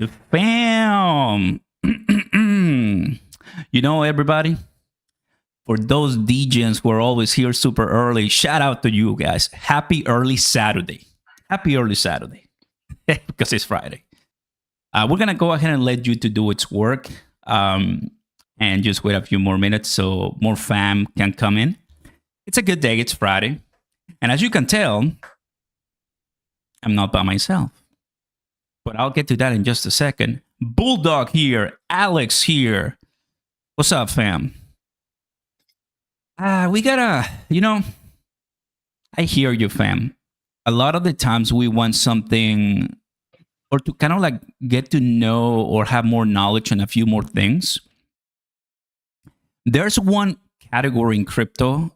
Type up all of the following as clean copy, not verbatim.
The fam. Everybody, for those DJs who are always here super early, shout out to you guys. Happy early Saturday. Happy early Saturday. Because it's Friday. We're going to go ahead and let YouTube do its work and just wait a few more minutes so more fam can come in. It's a good day. It's Friday. And as you can tell, I'm not by myself. But I'll get to that in just a second. Bulldog here. Alex here. What's up, fam? We gotta, I hear you, fam. A lot of the times we want something or to kind of like get to know or have more knowledge on a few more things. There's one category in crypto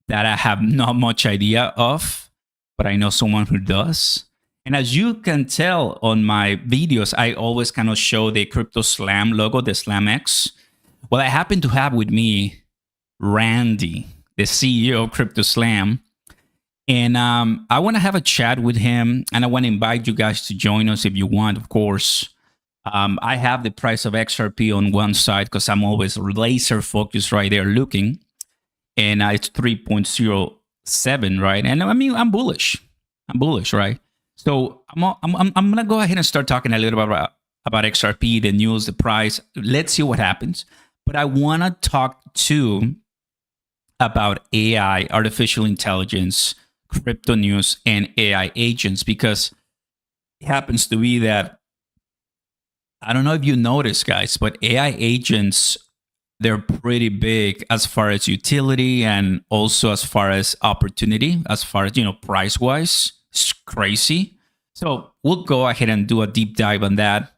that I have not much idea of, but I know someone who does. And as you can tell on my videos, I always kind of show the Crypto Slam logo, the Slam X. Well, I happen to have with me Randy, the CEO of Crypto Slam. And I want to have a chat with him, and I want to invite you guys to join us if you want, of course. I have the price of XRP on one side because I'm always laser focused right there looking. And it's 3.07, right? And I mean, I'm bullish. Right? So I'm going to go ahead and start talking a little bit about XRP, the news, the price. Let's see what happens. But I want to talk too about AI, artificial intelligence, crypto news, and AI agents, because it happens to be that, I don't know if you notice, guys, but AI agents, they're pretty big as far as utility and also as far as opportunity, as far as, price-wise. It's crazy. So we'll go ahead and do a deep dive on that.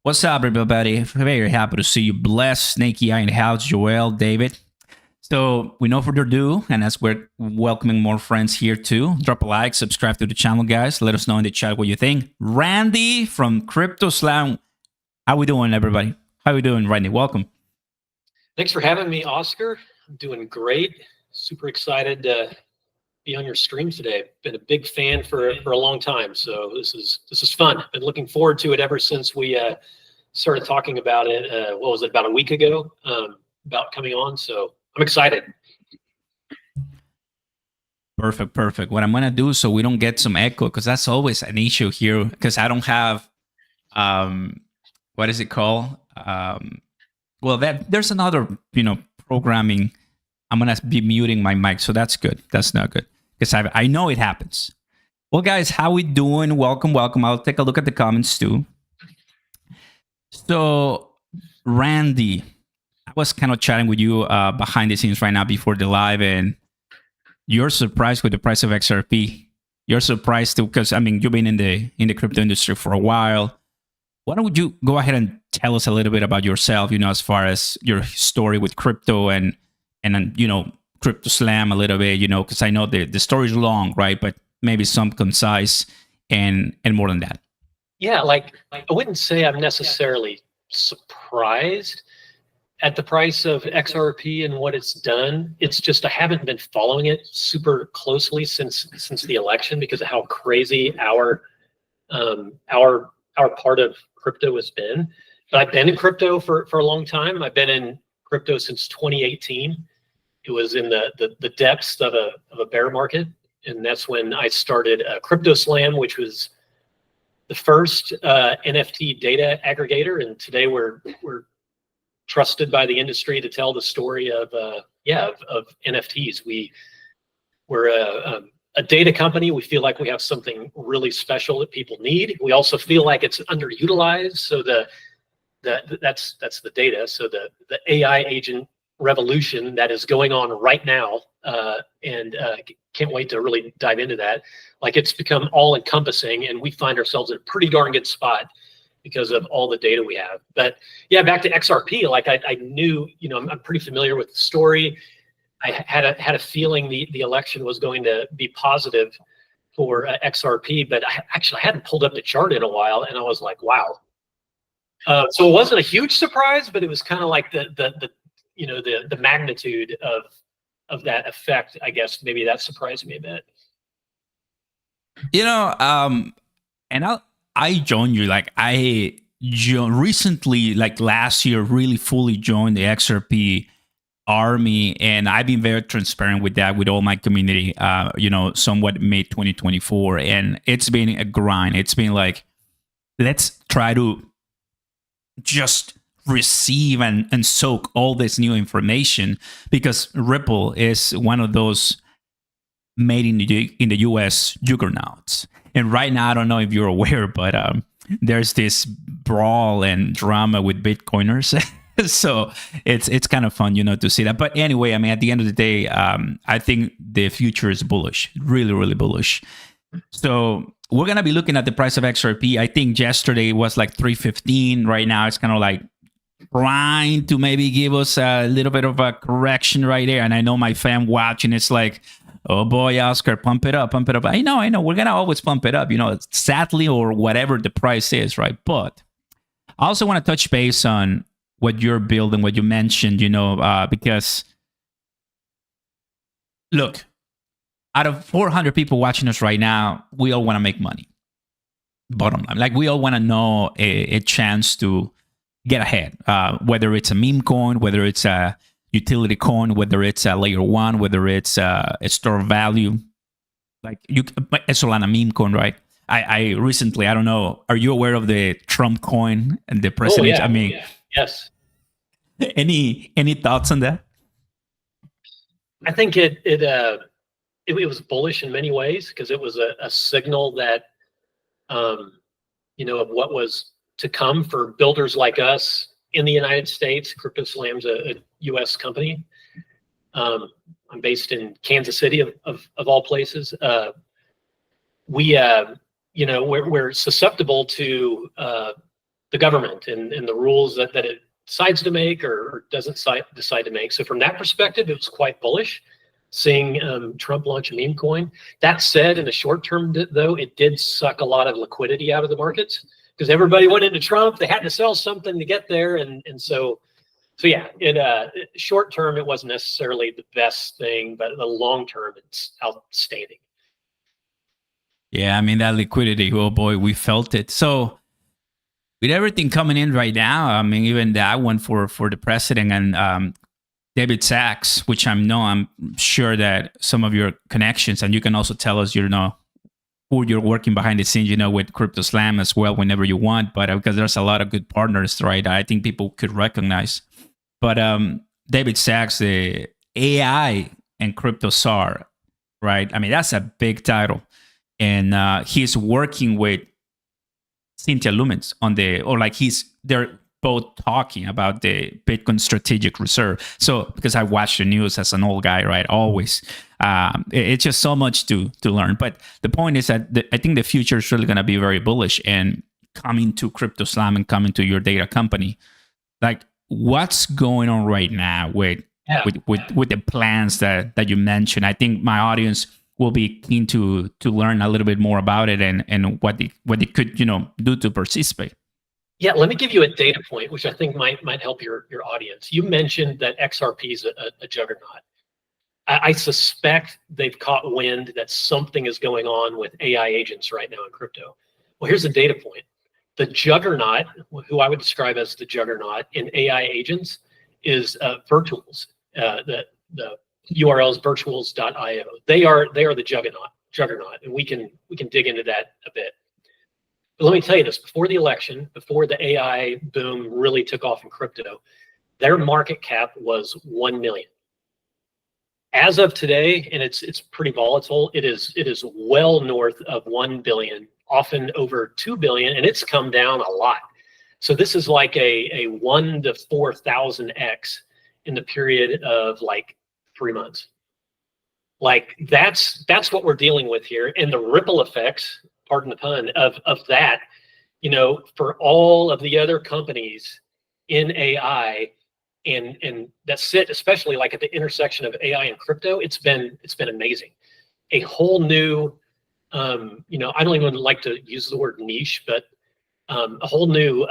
What's up, everybody? Very happy to see you. Bless, Snakey Eye in the house, Joel, David. So we no further ado, and as we're welcoming more friends here too, drop a like, subscribe to the channel, guys. Let us know in the chat what you think. Randy from Crypto Slam. How we doing, everybody? How we doing, Randy? Welcome. Thanks for having me, Oscar. I'm doing great. Super excited to be on your stream today. Been a big fan for a long time, so this is fun. Been looking forward to it ever since we started talking about it. What was it, about a week ago? About coming on, so I'm excited. Perfect. What I'm gonna do so we don't get some echo, because that's always an issue here, because I don't have what is it called? Well, there's another programming. I'm gonna be muting my mic, so that's good. That's not good, because I know it happens. Well, guys, how we doing? Welcome. I'll take a look at the comments too. So, Randy, I was kind of chatting with you behind the scenes right now before the live, and you're surprised with the price of XRP. You're surprised too, because I mean, you've been in the crypto industry for a while. Why don't you go ahead and tell us a little bit about yourself? As far as your story with crypto and Crypto Slam a little bit. Because I know the story is long, right? But maybe some concise and more than that. Yeah, like I wouldn't say I'm necessarily surprised at the price of XRP and what it's done. It's just I haven't been following it super closely since the election because of how crazy our part of crypto has been. But I've been in crypto for a long time. I've been in crypto since 2018. It was in the depths of a bear market, and that's when I started Crypto Slam, which was the first NFT data aggregator. And today we're trusted by the industry to tell the story of NFTs. We're a data company. We feel like we have something really special that people need. We also feel like it's underutilized. So that's the data. So the AI agent revolution that is going on right now, and can't wait to really dive into that. Like, it's become all encompassing, and we find ourselves in a pretty darn good spot because of all the data we have. But yeah, back to XRP, like I knew, I'm pretty familiar with the story. I had a feeling the election was going to be positive for XRP, but I hadn't pulled up the chart in a while, and I was like, wow. So it wasn't a huge surprise, but it was kind of like the magnitude of that effect. I guess maybe that surprised me a bit. And I joined you. Like, I recently, like last year, really fully joined the XRP army, and I've been very transparent with that with all my community. Somewhat mid 2024, and it's been a grind. It's been like, let's try to just receive and soak all this new information, because Ripple is one of those made in the US juggernauts. And right now, I don't know if you're aware, but there's this brawl and drama with Bitcoiners. So it's kind of fun, to see that. But anyway, I mean, at the end of the day, I think the future is bullish, really, really bullish. So we're going to be looking at the price of XRP. I think yesterday was like 315. Right now, it's kind of like trying to maybe give us a little bit of a correction right there. And I know my fam watching, it's like, oh boy, Oscar, pump it up, pump it up. I know. We're going to always pump it up, sadly, or whatever the price is, right? But I also want to touch base on what you're building, what you mentioned, because look, out of 400 people watching us right now, we all want to make money. Bottom line, like we all want to know a chance to get ahead, whether it's a meme coin, whether it's a utility coin, whether it's a layer one, whether it's a store of value, like it's all on a meme coin, right? I recently, I don't know, are you aware of the Trump coin and the president? Oh, yeah. I mean, yeah. Yes. Any thoughts on that? I think it was bullish in many ways, because it was a signal that, of what was to come for builders like us in the United States. CryptoSlam's a U.S. company. I'm based in Kansas City, of all places. We're susceptible to the government and the rules that it decides to make or doesn't decide to make. So from that perspective, it was quite bullish, seeing Trump launch a meme coin. That said, in the short term, though, it did suck a lot of liquidity out of the markets, because everybody went into Trump. They had to sell something to get there, and so yeah. Short term, it wasn't necessarily the best thing, but in the long term, it's outstanding. Yeah, I mean, that liquidity, oh boy, we felt it. So with everything coming in right now, I mean, even that one for the president and David Sachs, which I'm sure that some of your connections, and you can also tell us, who you're working behind the scenes, with CryptoSlam as well, whenever you want. But because there's a lot of good partners, right? I think people could recognize. But David Sachs, the AI and crypto czar, right? I mean, that's a big title, and he's working with Cynthia Lumens they're both talking about the Bitcoin strategic reserve. So because I watch the news as an old guy, right? Always. It's just so much to learn. But the point is that I think the future is really going to be very bullish, and coming to CryptoSlam and coming to your data company. Like, what's going on right now with the plans that you mentioned? I think my audience will be keen to learn a little bit more about it and what they could do to participate. Yeah, let me give you a data point, which I think might help your audience. You mentioned that XRP is a juggernaut. I suspect they've caught wind that something is going on with AI agents right now in crypto. Well, here's the data point. The juggernaut, who I would describe as the juggernaut in AI agents, is Virtuals. The URL is virtuals.io. They are the juggernaut, and we can dig into that a bit. But let me tell you this: before the election, before the AI boom really took off in crypto, their market cap was 1 million. As of today, and it's pretty volatile, it is well north of 1 billion, often over 2 billion, and it's come down a lot. So this is like a 1 to 4,000x in the period of like 3 months. Like that's what we're dealing with here, and the ripple effects, pardon the pun, of that, for all of the other companies in AI and that sit especially like at the intersection of AI and crypto. It's been amazing. A whole new, I don't even like to use the word niche, but a whole new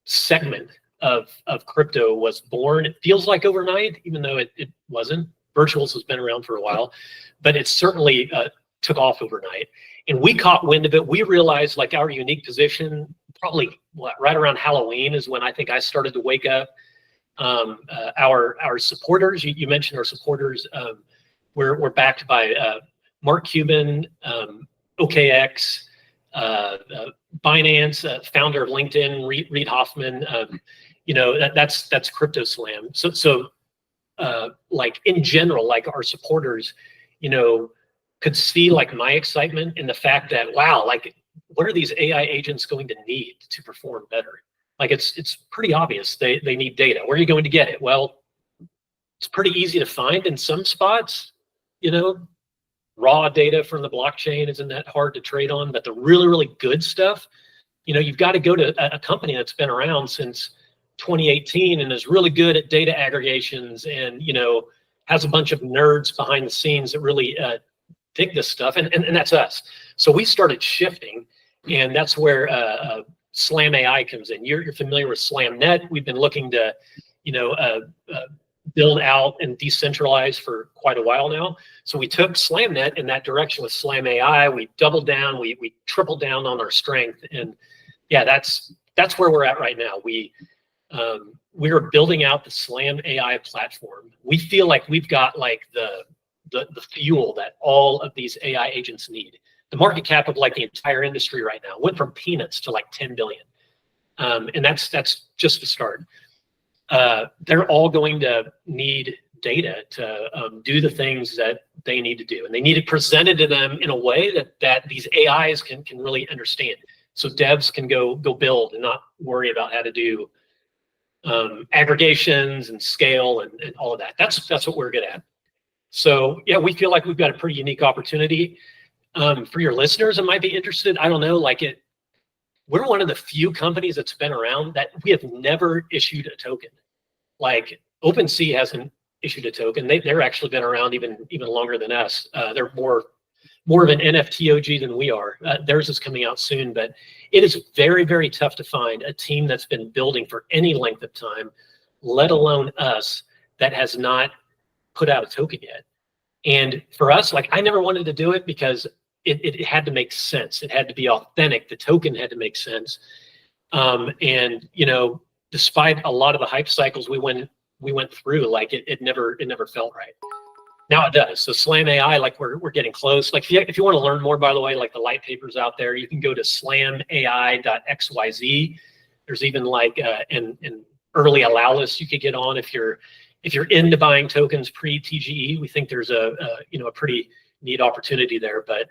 segment of crypto was born. It feels like overnight, even though it wasn't. Virtuals has been around for a while, but it certainly took off overnight. And we caught wind of it. We realized like our unique position, probably right around Halloween is when I think I started to wake up. Our supporters, you mentioned our supporters. We're backed by Mark Cuban, OKX, Binance, founder of LinkedIn, Reid Hoffman. That's CryptoSlam. So like in general, like our supporters, could see like my excitement in the fact that, wow, like what are these AI agents going to need to perform better? Like it's pretty obvious they need data. Where are you going to get it? Well, it's pretty easy to find in some spots. Raw data from the blockchain isn't that hard to trade on, but the really, really good stuff, you've got to go to a company that's been around since 2018 and is really good at data aggregations and, has a bunch of nerds behind the scenes that really dig this stuff. And that's us. So we started shifting, and that's where Slam AI comes in. You're familiar with SlamNet. We've been looking to, build out and decentralize for quite a while now. So we took SlamNet in that direction with Slam AI. We doubled down, we tripled down on our strength. And yeah, that's where we're at right now. We are building out the Slam AI platform. We feel like we've got like the fuel that all of these AI agents need. The market cap of like the entire industry right now went from peanuts to like 10 billion. And that's just the start. They're all going to need data to do the things that they need to do. And they need it presented to them in a way that these AIs can really understand. So devs can go build and not worry about how to do aggregations and scale and all of that. That's what we're good at. So yeah, we feel like we've got a pretty unique opportunity. For your listeners that might be interested, I don't know, we're one of the few companies that's been around that we have never issued a token. Like OpenSea hasn't issued a token. They're actually been around even longer than us. They're more of an NFT OG than we are. Theirs is coming out soon, but it is very, very tough to find a team that's been building for any length of time, let alone us, that has not put out a token yet. And for us, like I never wanted to do it because it had to make sense. It had to be authentic. The token had to make sense. And despite a lot of the hype cycles we went through, like it never felt right. Now it does. So Slam AI, like we're getting close. Like if you want to learn more, by the way, like the light papers out there, you can go to slamai.xyz. There's even like an early allow list you could get on if you're into buying tokens pre-TGE. We think there's a pretty neat opportunity there, but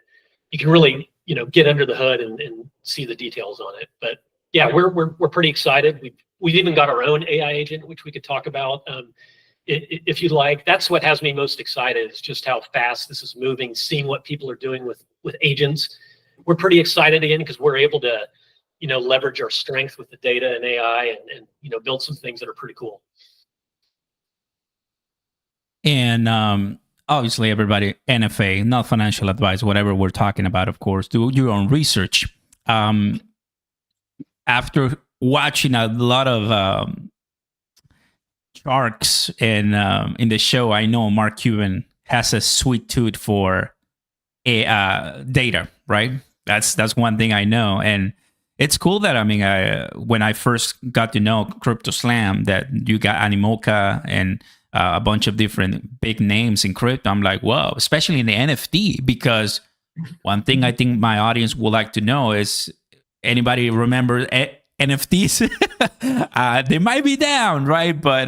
you can really get under the hood and see the details on it. But yeah, we're pretty excited. We've even got our own AI agent, which we could talk about if you'd like. That's what has me most excited, is just how fast this is moving, seeing what people are doing with agents. We're pretty excited again because we're able to leverage our strength with the data and AI and build some things that are pretty cool. And obviously, everybody, NFA, not financial advice, whatever we're talking about, of course, do your own research. After watching a lot of sharks in the show, I know Mark Cuban has a sweet tooth for data, right? That's one thing I know. And it's cool that, when I first got to know CryptoSlam, that you got Animoca and a bunch of different big names in crypto. I'm like, whoa, especially in the NFT, because one thing I think my audience would like to know is, anybody remember NFTs? They might be down, right? But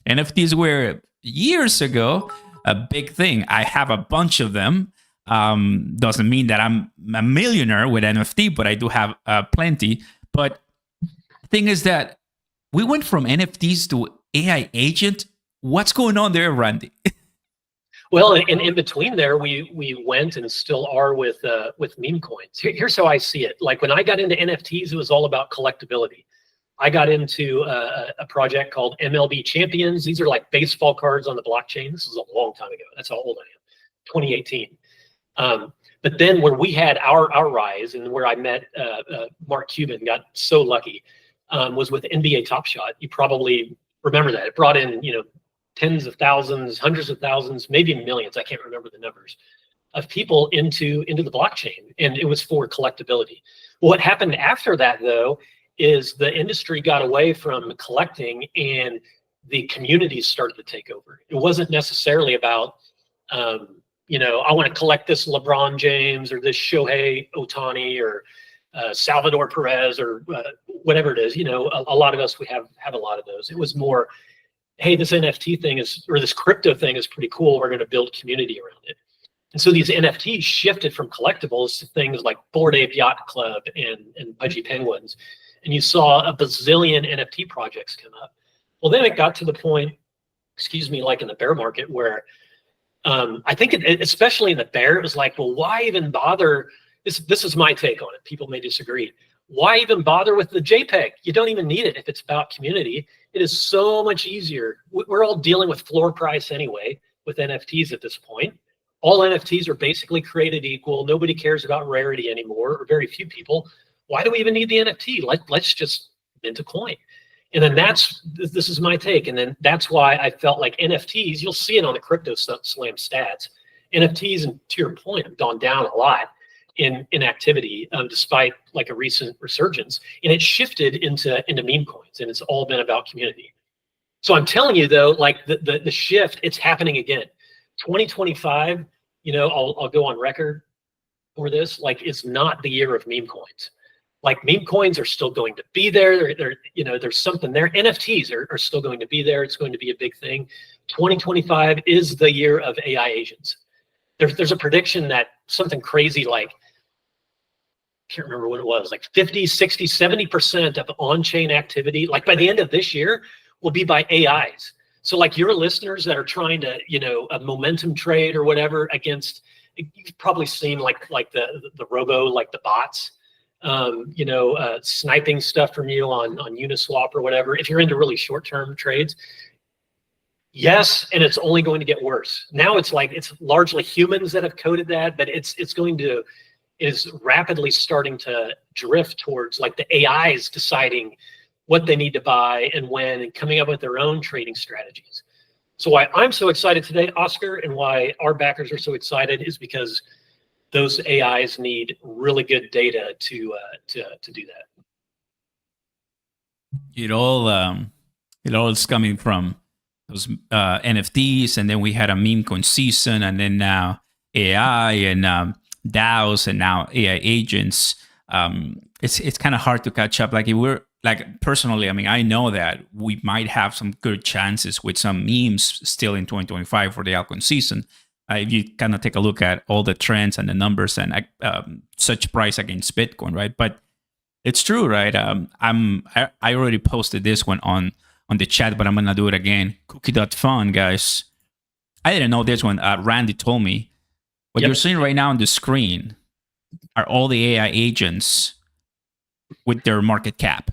NFTs were years ago a big thing. I have a bunch of them. Doesn't mean that I'm a millionaire with NFT, but I do have plenty. But the thing is that we went from NFTs to AI agent. What's going on there, Randy? Well, and in between there, we went and still are with meme coins. Here's how I see it. Like when I got into NFTs, it was all about collectability. I got into a project called MLB Champions. These are like baseball cards on the blockchain. This is a long time ago. That's how old I am, 2018. But then where we had our rise and where I met Mark Cuban, got so lucky, was with NBA Top Shot. You probably remember that. It brought in, tens of thousands, hundreds of thousands, maybe millions. I can't remember the numbers. of people into the blockchain, and it was for collectability. What happened after that, though, is the industry got away from collecting and the communities started to take over. It wasn't necessarily about, I want to collect this LeBron James or this Shohei Ohtani or Salvador Perez or whatever it is. A lot of us, we have a lot of those. It was more, hey, this NFT thing or this crypto thing is pretty cool. We're going to build community around it. And so these NFTs shifted from collectibles to things like Bored Ape Yacht Club and Pudgy Penguins. And you saw a bazillion NFT projects come up. Well, then it got to the point, like in the bear market where I think especially in the bear, it was like, well, why even bother? This is my take on it. People may disagree. Why even bother with the JPEG? You don't even need it if it's about community. It is so much easier. We're all dealing with floor price anyway with NFTs at this point. All NFTs are basically created equal. Nobody cares about rarity anymore, or very few people. Why do we even need the NFT? Let's just mint a coin. And then this is my take. And then that's why I felt like NFTs, you'll see it on the Crypto Slam stats. NFTs, and to your point, have gone down a lot in activity, despite like a recent resurgence. And it shifted into meme coins, and it's all been about community. So I'm telling you though, like the shift, it's happening again. 2025, I'll go on record for this, like it's not the year of meme coins. Like meme coins are still going to be there. There's something there. NFTs are still going to be there. It's going to be a big thing. 2025 is the year of AI agents. There's a prediction that something crazy like, I can't remember what it was, like 50, 60, 70% of on-chain activity, like by the end of this year, will be by AIs. So like your listeners that are trying to, a momentum trade or whatever against, you've probably seen like the robo, like the bots, sniping stuff from you on Uniswap or whatever. If you're into really short-term trades, yes, and it's only going to get worse. Now it's largely humans that have coded that, but it is rapidly starting to drift towards like the AIs deciding what they need to buy and when, and coming up with their own trading strategies. So why I'm so excited today, Oscar, and why our backers are so excited is because those AIs need really good data to do that. It all is coming from those NFTs, and then we had a meme coin season, and then now AI and DAOs, and now AI agents. It's kind of hard to catch up. Like if we're like personally, I mean, I know that we might have some good chances with some memes still in 2025 for the altcoin season. If you kind of take a look at all the trends and the numbers and such price against Bitcoin, right? But it's true, right? I already posted this one on the chat, but I'm gonna do it again. Cookie.fun, guys. I didn't know this one. Randy told me. What you're seeing right now on the screen are all the AI agents with their market cap.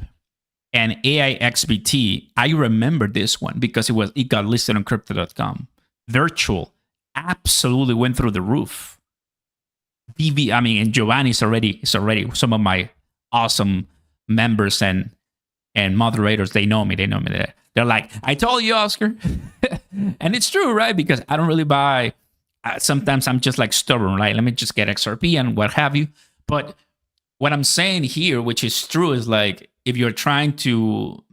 And AI XBT, I remember this one because it got listed on crypto.com. Virtual absolutely went through the roof. And Giovanni's already some of my awesome members and moderators. They know me. They're like, I told you, Oscar. And it's true, right? Because I don't really buy. Sometimes I'm just like stubborn, right? Let me just get XRP and what have you. But what I'm saying here, which is true, is like if you're trying to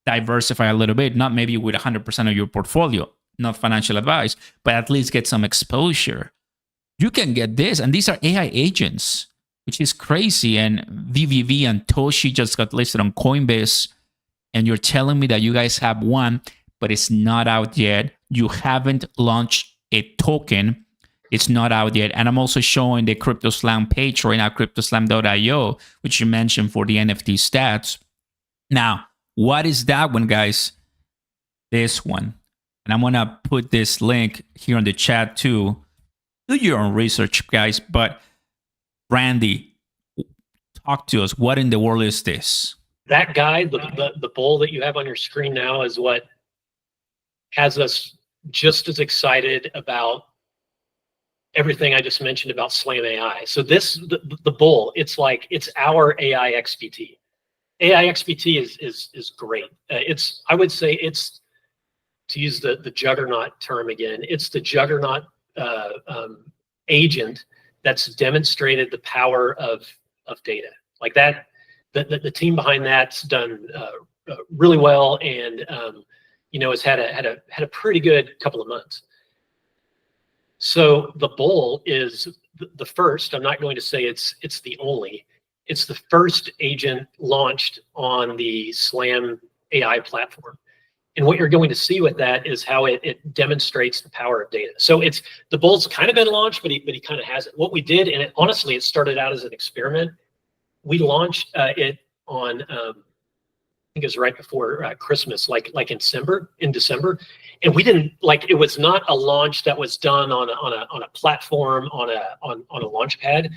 diversify a little bit, not maybe with 100% of your portfolio, not financial advice, but at least get some exposure, you can get this. And these are AI agents, which is crazy. And VVV and Toshi just got listed on Coinbase. And you're telling me that you guys have one, but it's not out yet. You haven't launched a token. It's not out yet. And I'm also showing the CryptoSlam page right now, cryptoslam.io, which you mentioned for the NFT stats. Now, what is that one, guys? This one. And I'm going to put this link here in the chat too. Do your own research, guys. But Randy, talk to us. What in the world is this? That guy, the bull that you have on your screen now, is what has us just as excited about everything I just mentioned about Slam AI. So the bull, it's our AI XBT. AI XBT is great. I would say it's, to use the juggernaut term again, it's the juggernaut agent that's demonstrated the power of data like that. The team behind that's done really well, and has had a pretty good couple of months. So the bull is the first. I'm not going to say it's the only. It's the first agent launched on the Slam AI platform. And what you're going to see with that is how it demonstrates the power of data. So the bull's kind of been launched, but he kind of hasn't. What we did, and honestly, it started out as an experiment. We launched it on I think it was right before Christmas, like in December, and we didn't it was not a launch that was done on a platform on a launch pad.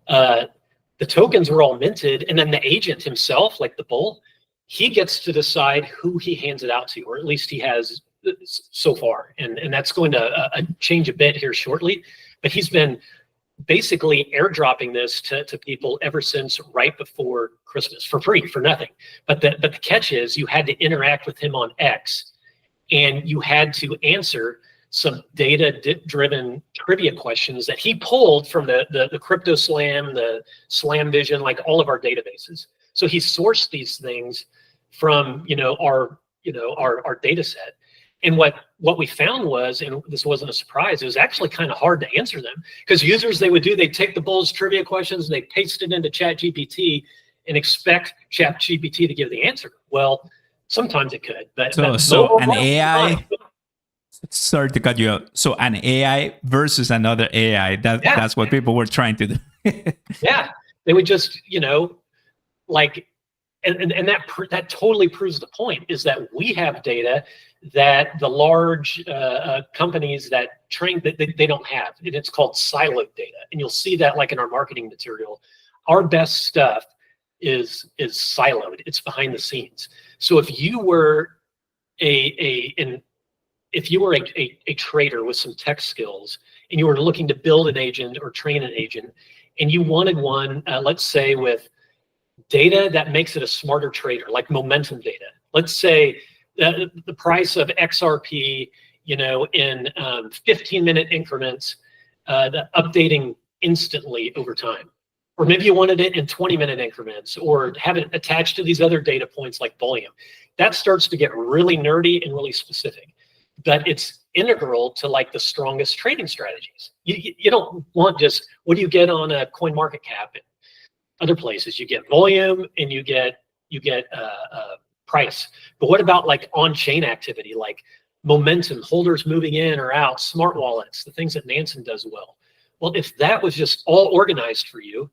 The tokens were all minted, and then the agent himself, like the bull, he gets to decide who he hands it out to, or at least he has so far, and that's going to change a bit here shortly. But he's been basically airdropping this to people ever since right before Christmas for free, for nothing. But the catch is you had to interact with him on X, and you had to answer some data-driven trivia questions that he pulled from the Crypto Slam, the Slam Vision, like all of our databases. So he sourced these things from our data set. And what we found was, and this wasn't a surprise, it was actually kind of hard to answer them, because users, they'd take the bull's trivia questions and they paste it into ChatGPT and expect ChatGPT to give the answer. Well, sometimes it could, but so an AI. Sorry to cut you out. So an AI versus another AI. That's what people were trying to do. Yeah, they would just and that totally proves the point, is that we have data that the large companies that train they don't have, and it's called siloed data. And you'll see that like in our marketing material. Our best stuff is siloed. It's behind the scenes. So if you were a trader with some tech skills, and you were looking to build an agent or train an agent, and you wanted one, let's say with data that makes it a smarter trader, like momentum data. Let's say the price of XRP, in 15-minute increments, updating instantly over time. Or maybe you wanted it in 20-minute increments, or have it attached to these other data points like volume. That starts to get really nerdy and really specific. But it's integral to like the strongest trading strategies. You don't want just, what do you get on a CoinMarketCap and other places? You get volume and you get price. But what about like on-chain activity, like momentum, holders moving in or out, smart wallets, the things that Nansen does well? Well, if that was just all organized for you,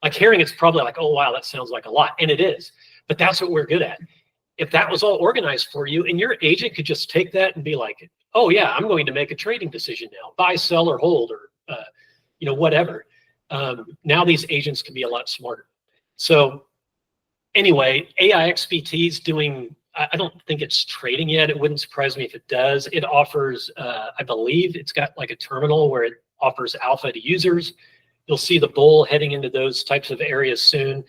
like hearing it's probably like, oh, wow, that sounds like a lot. And it is, but that's what we're good at. If that was all organized for you, and your agent could just take that and be like, oh yeah, I'm going to make a trading decision now, buy, sell, or hold, or whatever. Now these agents can be a lot smarter. So anyway, AIXBT is doing, I don't think it's trading yet. It wouldn't surprise me if it does. It offers, I believe it's got like a terminal where it offers alpha to users. You'll see the bull heading into those types of areas soon.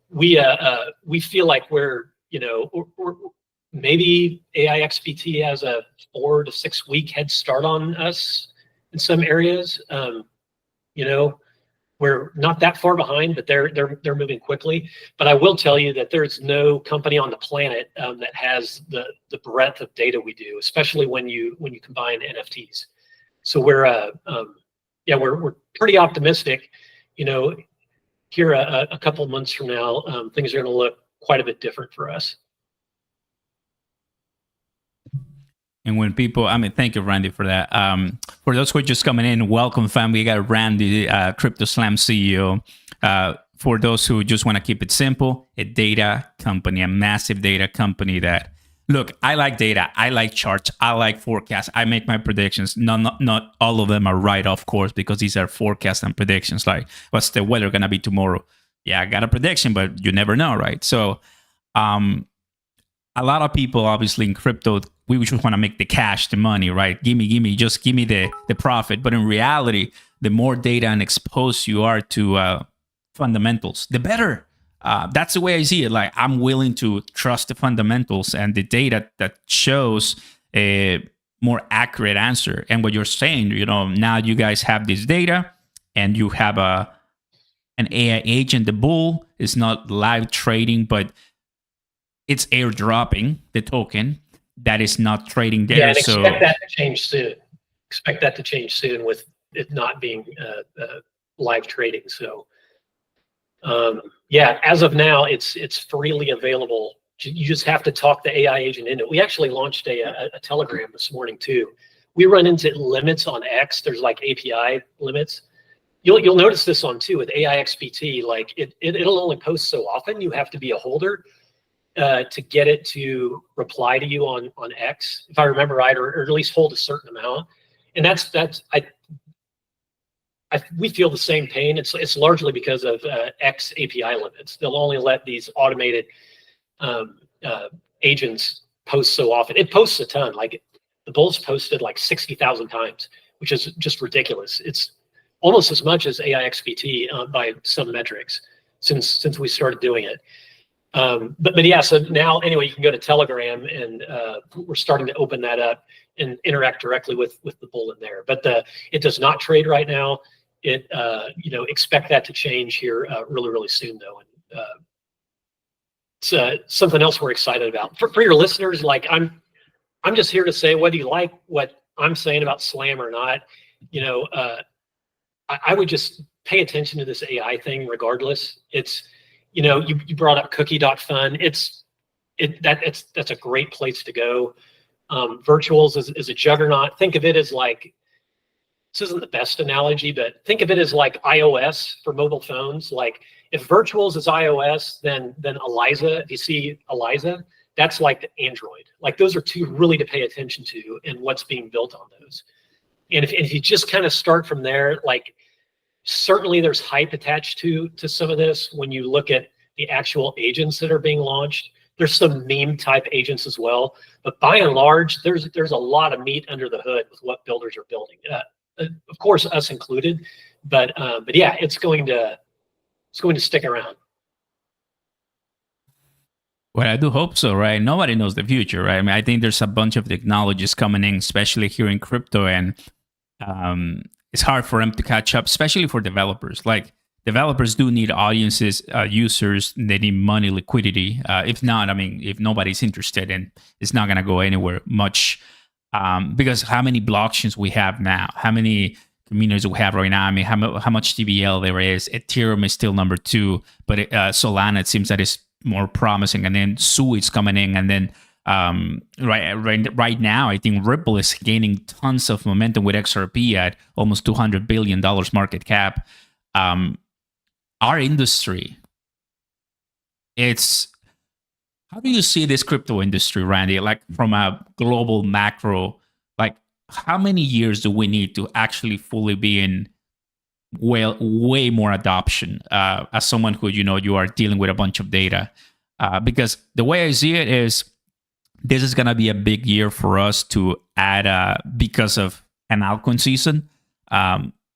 We feel like we're maybe AIXBT has a 4 to 6 week head start on us in some areas. We're not that far behind, but they're moving quickly. But I will tell you that there's no company on the planet that has the breadth of data we do, especially when you combine NFTs. So we're pretty optimistic. Here a couple of months from now, things are going to look quite a bit different for us. And when people, thank you, Randy, for that. For those who are just coming in, welcome, family. We got Randy, Crypto Slam CEO. For those who just want to keep it simple, a data company, a massive data company that, look, I like data. I like charts. I like forecasts. I make my predictions. Not all of them are right, of course, because these are forecasts and predictions. Like, what's the weather going to be tomorrow? Yeah, I got a prediction, but you never know, right? So a lot of people, obviously, in crypto, we just want to make the cash, the money, right? Give me the profit. But in reality, the more data and exposed you are to fundamentals, the better. That's the way I see it. Like, I'm willing to trust the fundamentals and the data that shows more accurate answer. And what you're saying, now you guys have this data and you have an AI agent. The bull is not live trading, but it's airdropping the token that is not trading there. Yeah, and expect that to change soon. Expect that to change soon with it not being live trading. So yeah, as of now, it's freely available. You just have to talk the AI agent into it. We actually launched a Telegram this morning too. We run into limits on X. There's like API limits. You'll notice this on too with AI XBT. Like it'll only post so often. You have to be a holder to get it to reply to you on X, if I remember right, or at least hold a certain amount. And we feel the same pain. It's largely because of X API limits. They'll only let these automated agents post so often. It posts a ton. Like the bulls posted like 60,000 times, which is just ridiculous. It's almost as much as AI XBT by some metrics since we started doing it. But yeah, so now anyway, you can go to Telegram, and we're starting to open that up and interact directly with the bull in there. But it does not trade right now. Expect that to change here really, really soon though. And it's something else we're excited about. For your listeners, like I'm just here to say, whether you like what I'm saying about Slam or not, I would just pay attention to this AI thing regardless. It's, you brought up cookie.fun. That's a great place to go. Virtuals is a juggernaut. Think of it as like, this isn't the best analogy, but think of it as like iOS for mobile phones. Like if Virtuals is iOS, then Eliza, if you see Eliza, that's like the Android. Like those are two really to pay attention to and what's being built on those. And if you just kind of start from there, like certainly there's hype attached to some of this when you look at the actual agents that are being launched. There's some meme type agents as well, but by and large, there's a lot of meat under the hood with what builders are building. Of course, us included, but yeah, it's going to stick around. Well, I do hope so, right? Nobody knows the future, right? I mean, I think there's a bunch of technologies coming in, especially here in crypto, and it's hard for them to catch up, especially for developers. Like developers do need audiences, users, they need money, liquidity. If not, I mean, if nobody's interested, and it's not going to go anywhere much. Because how many blockchains we have now, how many communities we have right now. I mean, how much TVL there is. Ethereum is still number 2, but Solana, it seems that is more promising. And then Sui is coming in. And then right now, I think Ripple is gaining tons of momentum with XRP at almost $200 billion market cap. Our industry, how do you see this crypto industry, Randy? Like from a global macro, like how many years do we need to actually fully be in way more adoption? As someone who, you are dealing with a bunch of data, because the way I see it is this is going to be a big year for us to add because of an altcoin season.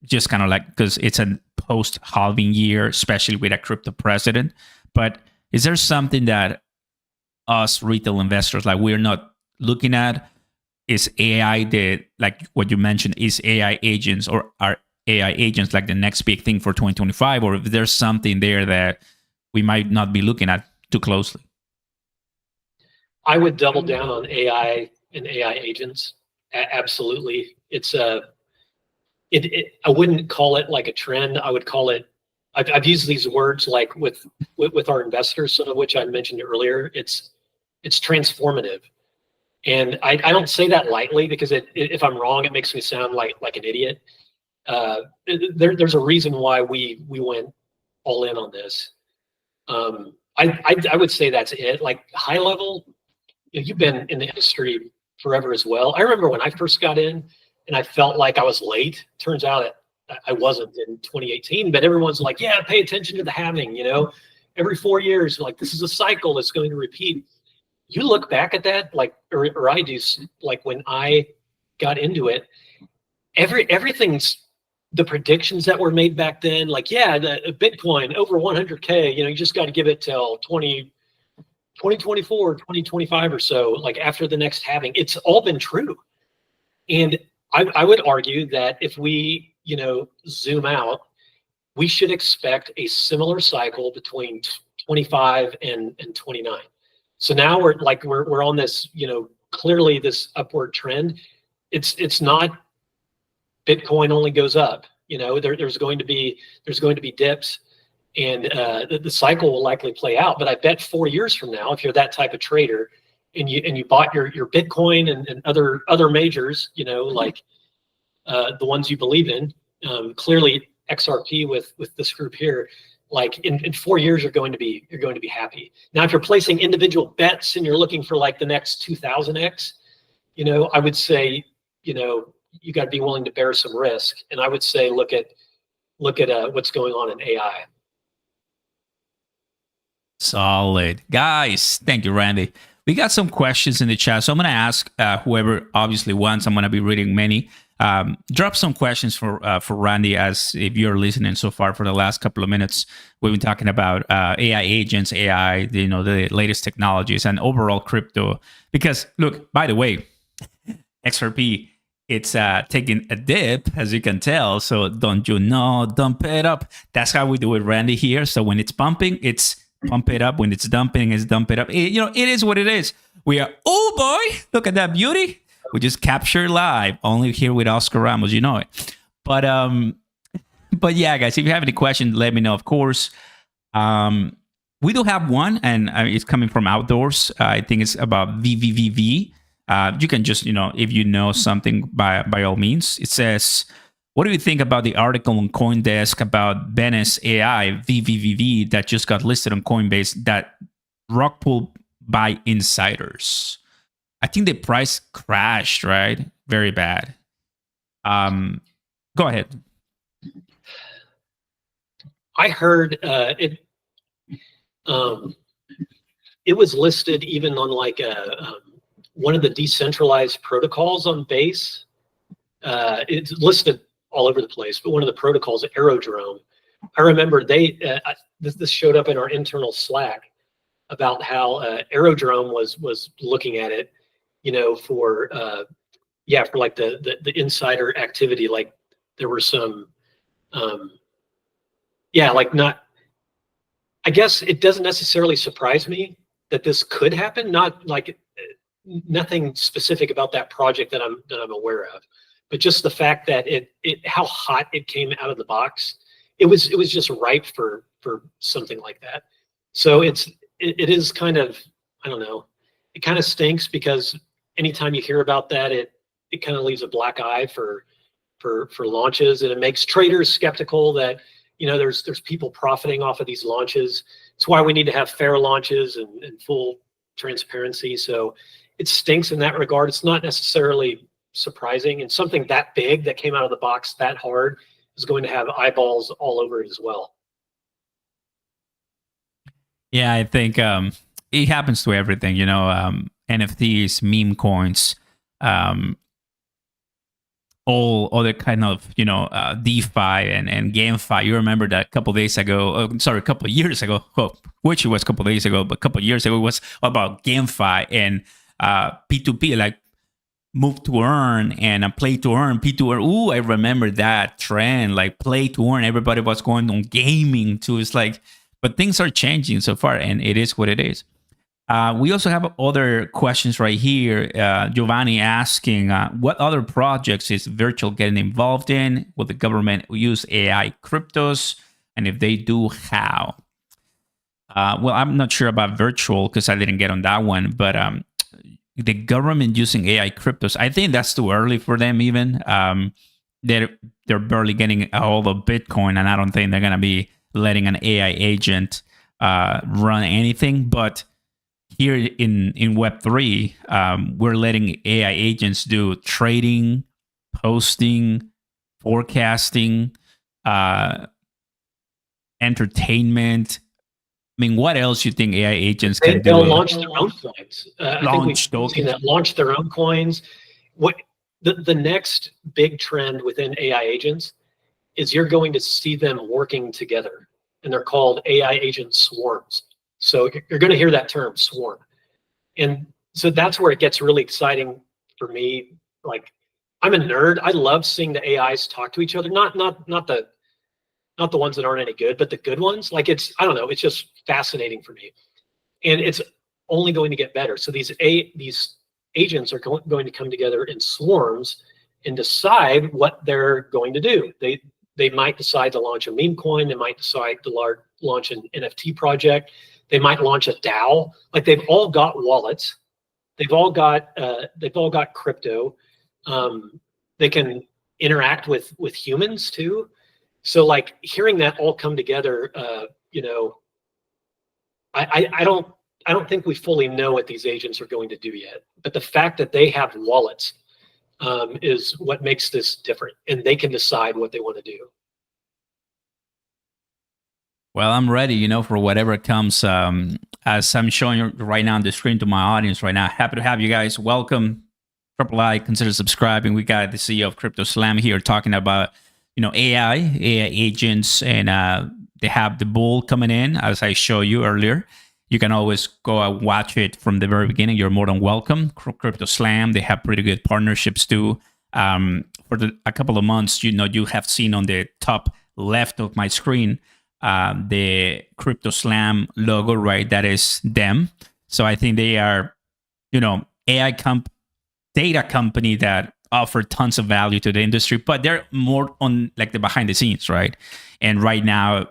Just kind of like, because it's a post-halving year, especially with a crypto president. But is there something that us retail investors, like we're not looking at? Is AI like what you mentioned, is AI agents, or are AI agents like the next big thing for 2025? Or if there's something there that we might not be looking at too closely? I would double down on AI and AI agents. Absolutely. I wouldn't call it like a trend. I would call it, I've used these words like with our investors, some of which I mentioned earlier. It's transformative. And I don't say that lightly, because if I'm wrong, it makes me sound like an idiot. There's a reason why we went all in on this. I would say that's it. Like high level, you've been in the industry forever as well. I remember when I first got in and I felt like I was late. Turns out I wasn't in 2018, but everyone's like, yeah, pay attention to the halving, every 4 years, like this is a cycle that's going to repeat. You look back at that, like, or I do, like when I got into it, everything's, the predictions that were made back then, like, yeah, the Bitcoin over 100K, you just got to give it till 2024, 2025 or so, like after the next halving. It's all been true. And I would argue that if we, zoom out, we should expect a similar cycle between 25 and 29. So now we're on this, clearly this upward trend. It's not Bitcoin only goes up. There's going to be dips, and the cycle will likely play out. But I bet 4 years from now, if you're that type of trader, and you bought your Bitcoin and other majors, like the ones you believe in, clearly XRP with this group here, like in 4 years you're going to be happy. Now, if you're placing individual bets and you're looking for like the next 2000x, I would say, you got to be willing to bear some risk. And I would say look at what's going on in AI. Solid. Guys, thank you, Randy. We got some questions in the chat, so I'm going to ask whoever obviously wants. I'm going to be reading many. Drop some questions for Randy, as if you're listening so far for the last couple of minutes. We've been talking about AI agents, AI, the latest technologies, and overall crypto. Because look, by the way, XRP, it's taking a dip, as you can tell. So don't dump it up. That's how we do it, Randy, here. So when it's pumping, it's pump it up. When it's dumping, it's dump it up. It is what it is. We are, oh boy, look at that beauty. We just capture live, only here with Oscar Ramos, you know it. But yeah, guys, if you have any questions, let me know, of course. We do have one, and it's coming from Outdoors. I think it's about VVVV. You can just, if you know something, by all means. It says, what do you think about the article on CoinDesk about Venice AI, VVVV, that just got listed on Coinbase, that rug pulled by insiders? I think the price crashed, right? Very bad. Go ahead. I heard it was listed even on like one of the decentralized protocols on Base. It's listed all over the place, but one of the protocols, Aerodrome, I remember this showed up in our internal Slack about how Aerodrome was looking at it, for like the insider activity. Like there were some, not. I guess it doesn't necessarily surprise me that this could happen. Not like nothing specific about that project that I'm aware of, but just the fact that how hot it came out of the box, it was just ripe for something like that. So it is kind of, I don't know, it kind of stinks, because anytime you hear about that, it kind of leaves a black eye for launches, and it makes traders skeptical that there's people profiting off of these launches. It's why we need to have fair launches and full transparency. So it stinks in that regard. It's not necessarily surprising, and something that big that came out of the box that hard is going to have eyeballs all over it as well. Yeah, I think it happens to everything, NFTs, meme coins, all other kind of, DeFi and GameFi. You remember that a couple of years ago, which it was a couple of days ago, but a couple of years ago, it was about GameFi and P2P, like move to earn and play to earn, P2Earn. Ooh, I remember that trend, like play to earn. Everybody was going on gaming too. It's like, but things are changing so far, and it is what it is. We also have other questions right here. Giovanni asking, what other projects is Virtual getting involved in? Will the government use AI cryptos? And if they do, how? Well, I'm not sure about Virtual because I didn't get on that one. But the government using AI cryptos, I think that's too early for them even. They're barely getting a hold of Bitcoin, and I don't think they're going to be letting an AI agent run anything. But here in Web3, we're letting AI agents do trading, posting, forecasting, entertainment. I mean, what else you think AI agents can do? They'll launch their own coins. Launch their own coins. What the next big trend within AI agents is you're going to see them working together, and they're called AI agent swarms. So you're going to hear that term, swarm. And so that's where it gets really exciting for me. Like I'm a nerd. I love seeing the AIs talk to each other. Not the ones that aren't any good, but the good ones. Like I don't know. It's just fascinating for me, and it's only going to get better. So these agents are going to come together in swarms and decide what they're going to do. They might decide to launch a meme coin. They might decide to launch an NFT project. They might launch a DAO. Like they've all got wallets. They've all got crypto. They can interact with humans too. So like hearing that all come together, I don't think we fully know what these agents are going to do yet. But the fact that they have wallets is what makes this different, and they can decide what they want to do. Well, I'm ready, for whatever comes. As I'm showing you right now on the screen to my audience right now, happy to have you guys. Welcome. Triple I, consider subscribing. We got the CEO of Crypto Slam here talking about, AI agents, and they have the bull coming in, as I showed you earlier. You can always go and watch it from the very beginning. You're more than welcome. Crypto Slam, they have pretty good partnerships too. For a couple of months, you have seen on the top left of my screen the Crypto Slam logo, right? That is them. So I think they are, AI data company that offer tons of value to the industry, but they're more on like the behind the scenes, right? And right now,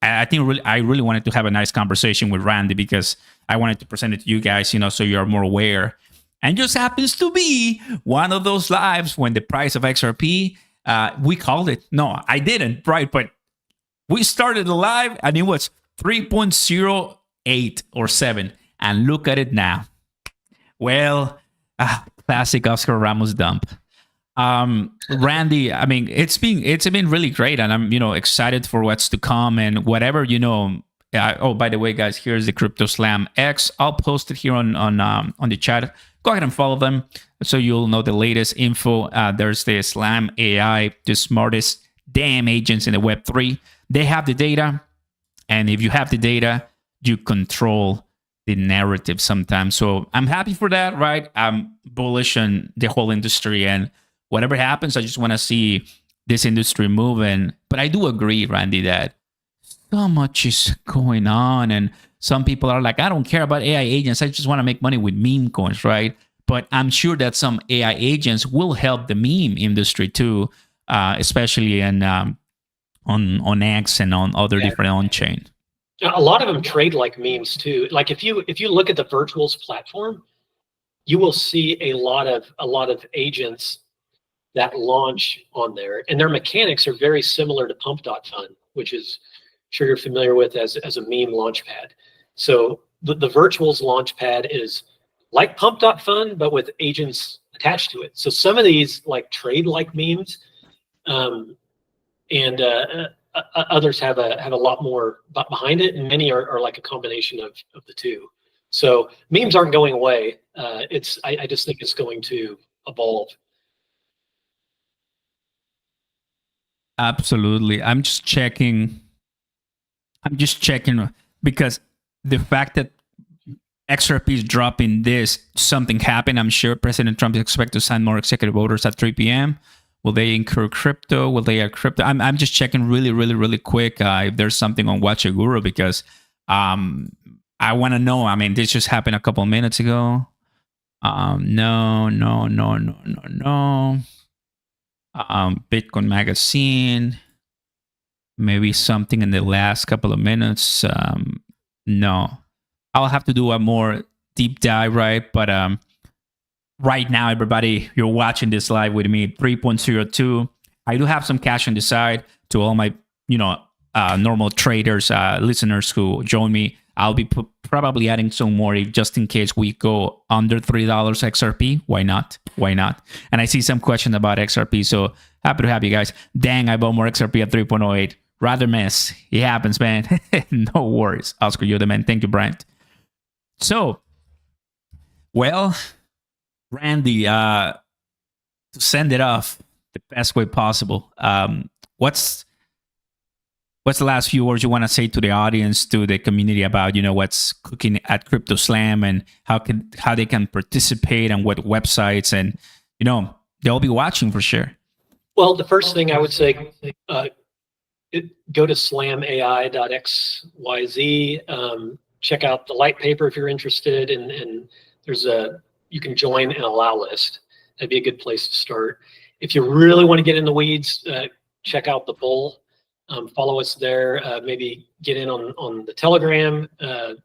I think I really wanted to have a nice conversation with Randy because I wanted to present it to you guys, so you're more aware. And just happens to be one of those lives when the price of XRP, we called it. No, I didn't, right? But we started the live and it was 3.08 or 7. And look at it now. Well, classic Oscar Ramos dump. Randy, I mean, it's been really great, and I'm excited for what's to come and whatever oh, by the way, guys, here's the Crypto Slam X. I'll post it here on the chat. Go ahead and follow them so you'll know the latest info. There's the Slam AI, the smartest damn agents in the Web3. They have the data, and if you have the data, you control the narrative sometimes. So I'm happy for that, right? I'm bullish on the whole industry, and whatever happens, I just want to see this industry moving. But I do agree, Randy, that so much is going on, and some people are like, I don't care about AI agents. I just want to make money with meme coins, right? But I'm sure that some AI agents will help the meme industry too, especially on X and on other different on-chain. A lot of them trade like memes too. Like if you look at the Virtuals platform, you will see a lot of agents that launch on there, and their mechanics are very similar to Pump.Fun, which is sure you're familiar with as a meme launchpad. So the Virtuals launchpad is like Pump.Fun, but with agents attached to it. So some of these like trade like memes, and others have a lot more behind it, and many are like a combination of the two. So memes aren't going away. I just think it's going to evolve. Absolutely. I'm just checking because the fact that XRP is dropping this, something happened. I'm sure President Trump is expected to sign more executive orders at 3 p.m. Will they incur crypto? Will they add crypto? I'm just checking really quick if there's something on Watch a Guru, because I want to know. I mean, this just happened a couple of minutes ago. No. Bitcoin Magazine. Maybe something in the last couple of minutes. No. I'll have to do a more deep dive, right? But right now, everybody, you're watching this live with me, 3.02. I do have some cash on the side. To all my, normal traders, listeners who join me, I'll be probably adding some more just in case we go under $3 XRP. Why not? And I see some question about XRP, so happy to have you guys. Dang, I bought more XRP at 3.08. Rather miss. It happens, man. No worries. Oscar, you're the man. Thank you, Bryant. So, well, Randy, to send it off the best way possible, what's the last few words you want to say to the audience, to the community about what's cooking at Crypto Slam, and how they can participate, and what websites, and they'll be watching for sure. Well, the first thing I would say, go to slamai.xyz. Check out the light paper if you're interested, and you can join an allow list. That'd be a good place to start. If you really want to get in the weeds, check out the Bull. Follow us there. Maybe get in on the Telegram.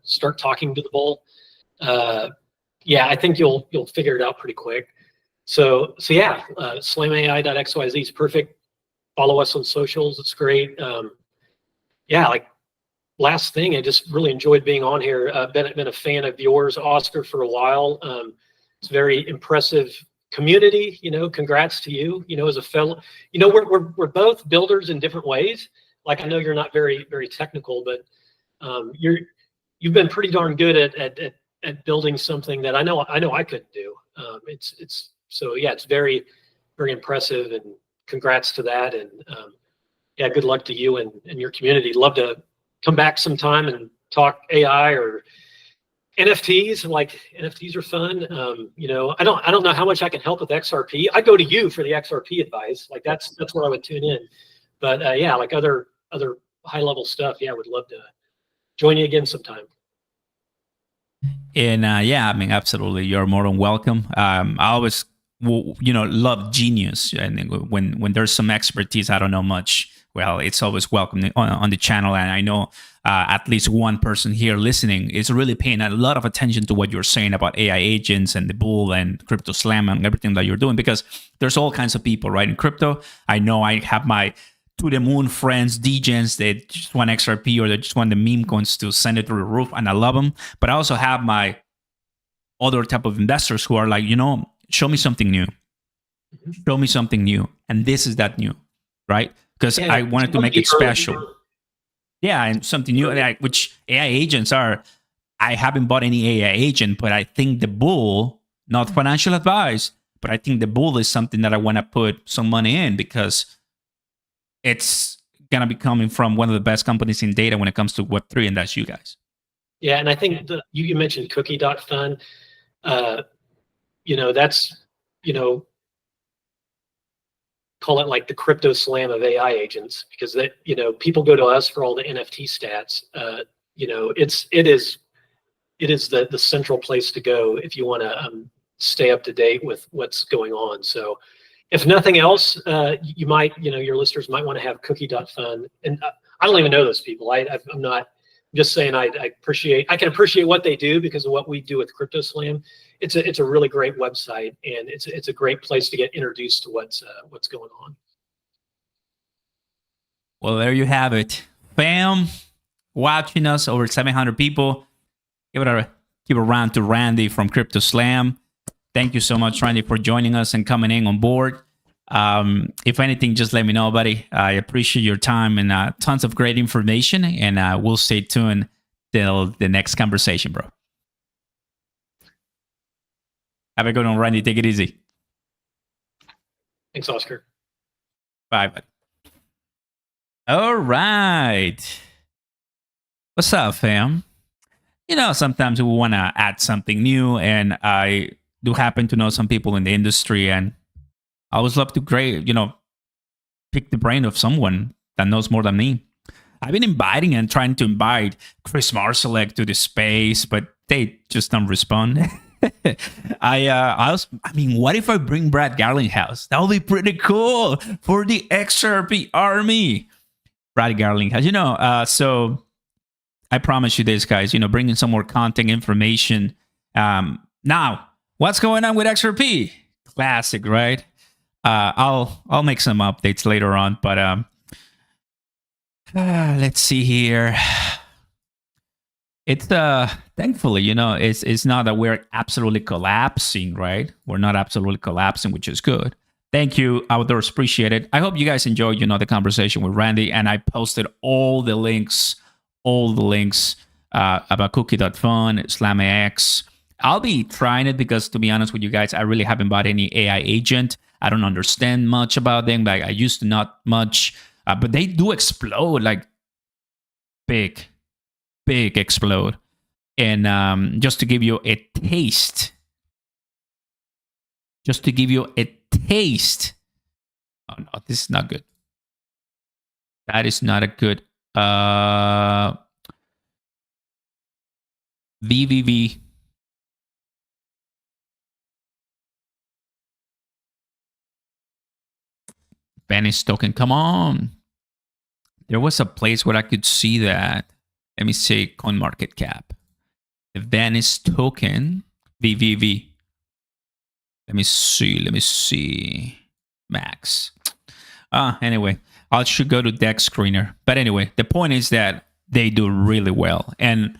Start talking to the Bull. Yeah, I think you'll figure it out pretty quick. So yeah, slamai.xyz is perfect. Follow us on socials. It's great. Yeah, like last thing, I just really enjoyed being on here. Been a fan of yours, Oscar, for a while. It's very impressive community. Congrats to you. As a fellow, we're both builders in different ways. Like, I know you're not very technical, but you've been pretty darn good at building something that I know I couldn't do. So yeah, it's very, very impressive, and congrats to that. And yeah, good luck to you and your community. Love to come back sometime and talk AI or NFTs. Like, NFTs are fun. I don't know how much I can help with XRP. I go to you for the XRP advice. Like, that's where I would tune in. But yeah, like other high level stuff. Yeah, I would love to join you again sometime. And yeah, I mean, absolutely, you're more than welcome. I always, love genius, and when there's some expertise I don't know much, well, it's always welcome on the channel. And I know at least one person here listening is really paying a lot of attention to what you're saying about AI agents and the Bull and Crypto Slam and everything that you're doing, because there's all kinds of people, right, in crypto. I know I have my to the moon friends, degens that just want XRP or they just want the meme coins to send it through the roof, and I love them. But I also have my other type of investors who are like, show me something new. Show me something new. And this is that new, right? Because I wanted to make it special. Yeah, and something new, which AI agents are. I haven't bought any AI agent, but I think the Bull, not financial advice, but I think the Bull is something that I want to put some money in, because it's going to be coming from one of the best companies in data when it comes to Web3, and that's you guys. Yeah, and I think you mentioned cookie.fun. That's, call it like the crypto slam of AI agents, because people go to us for all the NFT stats. It is the central place to go if you want to stay up to date with what's going on. So if nothing else, you might, your listeners might want to have cookie.fun. And I don't even know those people. I'm just saying I can appreciate what they do because of what we do with Crypto Slam. It's a really great website, and it's a great place to get introduced to what's going on. Well, there you have it, fam. Watching us, over 700 people. Give a round to Randy from Crypto Slam. Thank you so much, Randy, for joining us and coming in on board. If anything, just let me know, buddy. I appreciate your time and tons of great information, and we'll stay tuned till the next conversation, bro. Have a good one, Randy. Take it easy. Thanks, Oscar. Bye, buddy. All right. What's up, fam? Sometimes we want to add something new, and I do happen to know some people in the industry, and I always love to pick the brain of someone that knows more than me. I've been inviting and trying to invite Chris Marsalek to the space, but they just don't respond. What if I bring Brad Garlinghouse? That would be pretty cool for the XRP army. Brad Garlinghouse, so I promise you this, guys, bringing some more content information. Now, what's going on with XRP? Classic, right? I'll make some updates later on, but let's see here. It's thankfully, it's not that we're absolutely collapsing, right? We're not absolutely collapsing, which is good. Thank you, Outdoors. Appreciate it. I hope you guys enjoyed, the conversation with Randy, and I posted all the links about cookie.fun, SlamAX. I'll be trying it because, to be honest with you guys, I really haven't bought any AI agent. I don't understand much about them. Like, I used to not much, but they do explode, like big explode. And just to give you a taste taste. Oh no, this is not good. That is not a good VVV. Venice token, come on. There was a place where I could see that. Let me say CoinMarketCap. The Venice token, VVV. Let me see. Max. Anyway, I should go to Dex Screener. But anyway, the point is that they do really well. And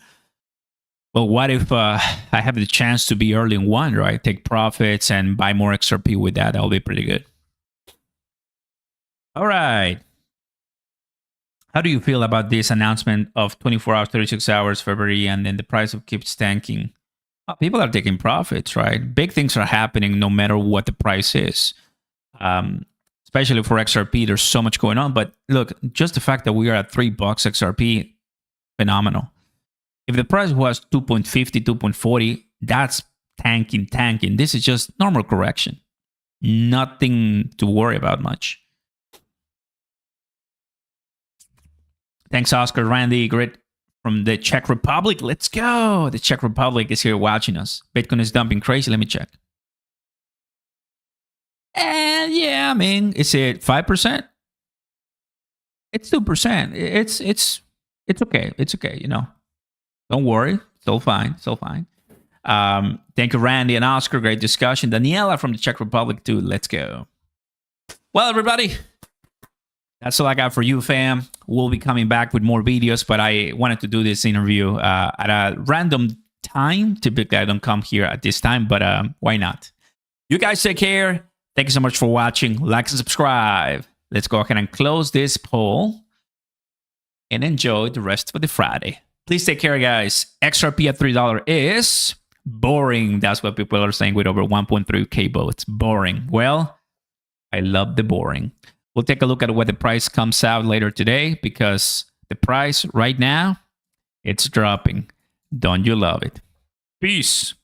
well, what if I have the chance to be early in one, right? Take profits and buy more XRP with that. That'll be pretty good. All right. How do you feel about this announcement of 24 hours, 36 hours, February, and then the price of keeps tanking? People are taking profits, right? Big things are happening no matter what the price is. Especially for XRP, there's so much going on. But look, just the fact that we are at $3 XRP, phenomenal. If the price was 2.50, 2.40, that's tanking. This is just normal correction. Nothing to worry about much. Thanks, Oscar, Randy, Grit from the Czech Republic. Let's go. The Czech Republic is here watching us. Bitcoin is dumping crazy. Let me check. And yeah, I mean, is it 5%? It's 2%. It's okay. It's okay, you know. Don't worry. Still fine. Thank you, Randy and Oscar. Great discussion. Daniela from the Czech Republic, too. Let's go. Well, everybody, that's all I got for you, fam. We'll be coming back with more videos, but I wanted to do this interview at a random time. Typically, I don't come here at this time, but why not? You guys take care. Thank you so much for watching. Like and subscribe. Let's go ahead and close this poll and enjoy the rest of the Friday. Please take care, guys. XRP at $3 is boring. That's what people are saying with over 1.3K votes. Boring. Well, I love the boring. We'll take a look at what the price comes out later today because the price right now, it's dropping. Don't you love it? Peace.